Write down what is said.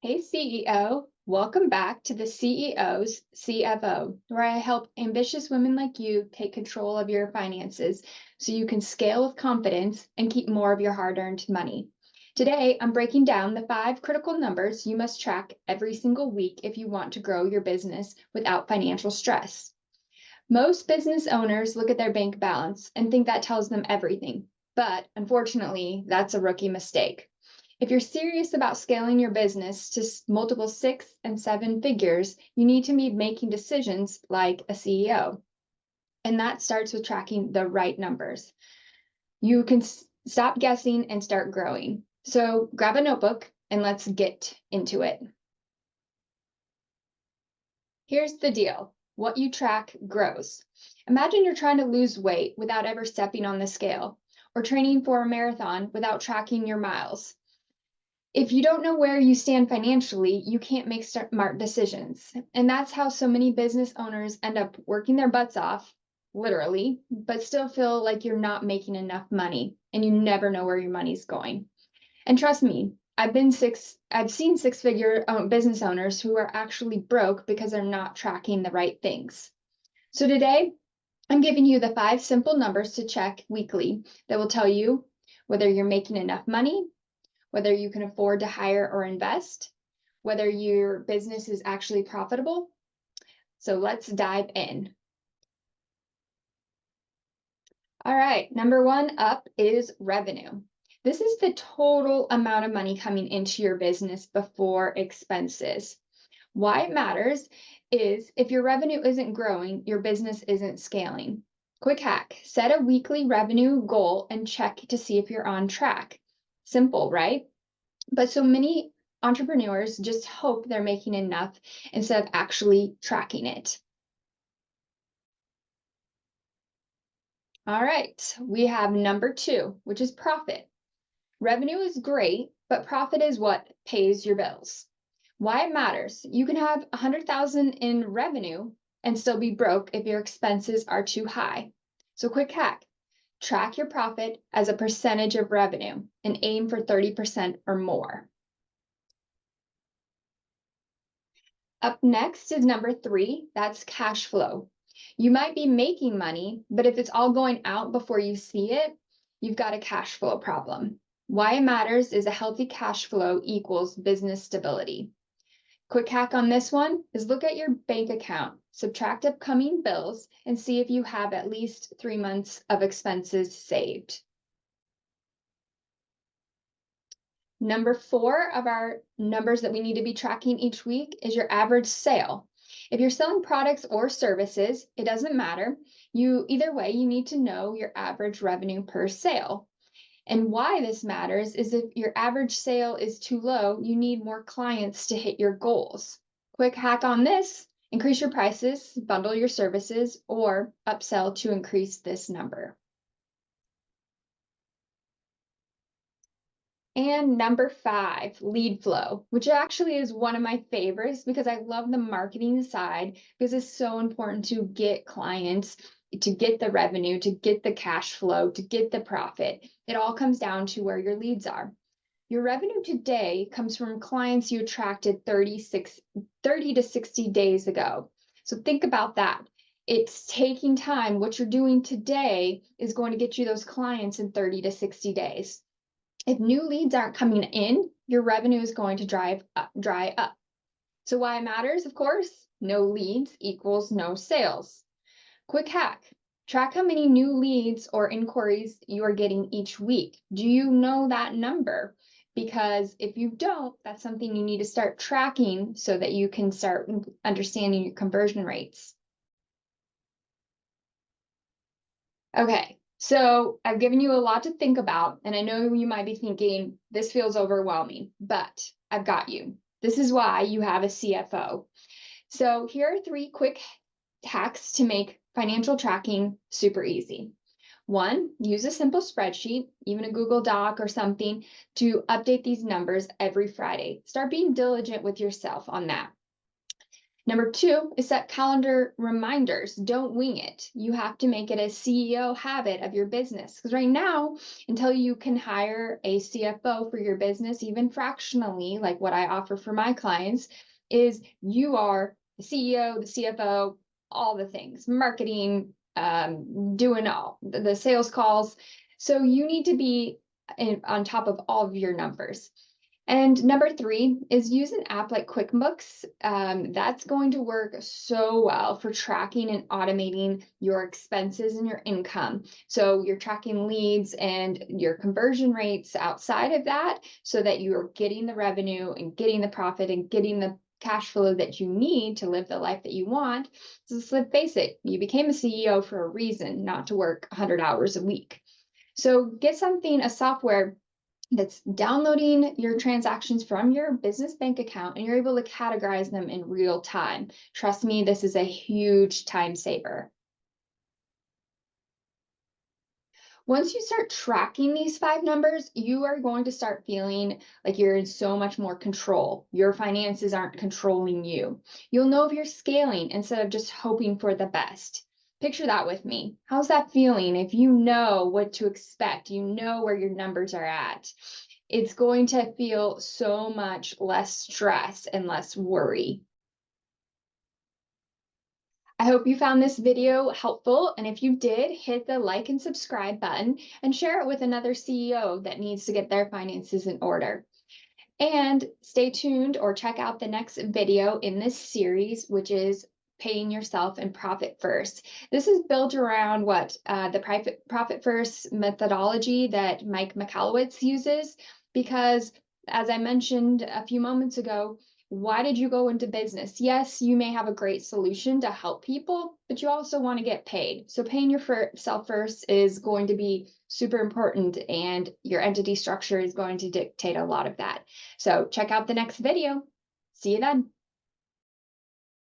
Hey CEO, welcome back to the CEO's CFO, where I help ambitious women like you take control of your finances so you can scale with confidence and keep more of your hard-earned money. Today, I'm breaking down the 5 critical numbers you must track every single week if you want to grow your business without financial stress. Most business owners look at their bank balance and think that tells them everything, but unfortunately, that's a rookie mistake. If you're serious about scaling your business to multiple 6 and 7 figures, you need to be making decisions like a CEO. And that starts with tracking the right numbers. You can stop guessing and start growing. So grab a notebook and let's get into it. Here's the deal. What you track grows. Imagine you're trying to lose weight without ever stepping on the scale, or training for a marathon without tracking your miles. If you don't know where you stand financially, you can't make smart decisions. And that's how so many business owners end up working their butts off, literally, but still feel like you're not making enough money and you never know where your money's going. And trust me, I've seen 6-figure business owners who are actually broke because they're not tracking the right things. So today, I'm giving you the 5 simple numbers to check weekly that will tell you whether you're making enough money, whether you can afford to hire or invest, whether your business is actually profitable. So let's dive in. All right, number 1 up is revenue. This is the total amount of money coming into your business before expenses. Why it matters is if your revenue isn't growing, your business isn't scaling. Quick hack, set a weekly revenue goal and check to see if you're on track. Simple, right? But so many entrepreneurs just hope they're making enough instead of actually tracking it. All right, we have number 2, which is profit. Revenue is great, but profit is what pays your bills. Why it matters, you can have 100,000 in revenue and still be broke if your expenses are too high. So quick hack, track your profit as a percentage of revenue and aim for 30% or more. Up next is number 3, that's cash flow. You might be making money, but if it's all going out before you see it, you've got a cash flow problem. Why it matters is a healthy cash flow equals business stability. Quick hack on this one is look at your bank account, subtract upcoming bills, and see if you have at least 3 months of expenses saved. Number 4 of our numbers that we need to be tracking each week is your average sale. If you're selling products or services, it doesn't matter. Either way, you need to know your average revenue per sale. And why this matters is if your average sale is too low, you need more clients to hit your goals. Quick hack on this, increase your prices, bundle your services, or upsell to increase this number. And number 5, lead flow, which actually is one of my favorites because I love the marketing side because it's so important to get clients, to get the revenue, to get the cash flow, to get the profit. It all comes down to where your leads are. Your revenue today comes from clients you attracted 30 to 60 days ago. So think about that. It's taking time. What you're doing today is going to get you those clients in 30 to 60 days. If new leads aren't coming in, your revenue is going to dry up. So why it matters, of course, no leads equals no sales. Quick hack, track how many new leads or inquiries you are getting each week. Do you know that number? Because if you don't, that's something you need to start tracking so that you can start understanding your conversion rates. Okay. So I've given you a lot to think about, and I know you might be thinking, this feels overwhelming, but I've got you. This is why you have a CFO. So here are 3 quick hacks to make financial tracking super easy. 1, use a simple spreadsheet, even a Google Doc or something, to update these numbers every Friday. Start being diligent with yourself on that. Number two is set calendar reminders. Don't wing it. You have to make it a CEO habit of your business. Because right now, until you can hire a CFO for your business, even fractionally, like what I offer for my clients, is you are the CEO, the CFO, all the things, marketing, doing all the sales calls. So you need to be on top of all of your numbers. And number three is use an app like QuickBooks. That's going to work so well for tracking and automating your expenses and your income. So you're tracking leads and your conversion rates outside of that so that you are getting the revenue and getting the profit and getting the cash flow that you need to live the life that you want. So let's face it, you became a CEO for a reason, not to work 100 hours a week. So get something, a software that's downloading your transactions from your business bank account and you're able to categorize them in real time. Trust me, this is a huge time saver. Once you start tracking these 5 numbers, you are going to start feeling like you're in so much more control. Your finances aren't controlling you. You'll know if you're scaling instead of just hoping for the best. Picture that with me. How's that feeling if you know what to expect, you know where your numbers are at? It's going to feel so much less stress and less worry. I hope you found this video helpful, and if you did, hit the like and subscribe button and share it with another CEO that needs to get their finances in order. And stay tuned or check out the next video in this series, which is paying yourself and profit first. This is built around the profit first methodology that Mike Michalowicz uses, because as I mentioned a few moments ago, why did you go into business? Yes, you may have a great solution to help people, but you also want to get paid. So paying yourself first is going to be super important, and your entity structure is going to dictate a lot of that. So check out the next video. See you then.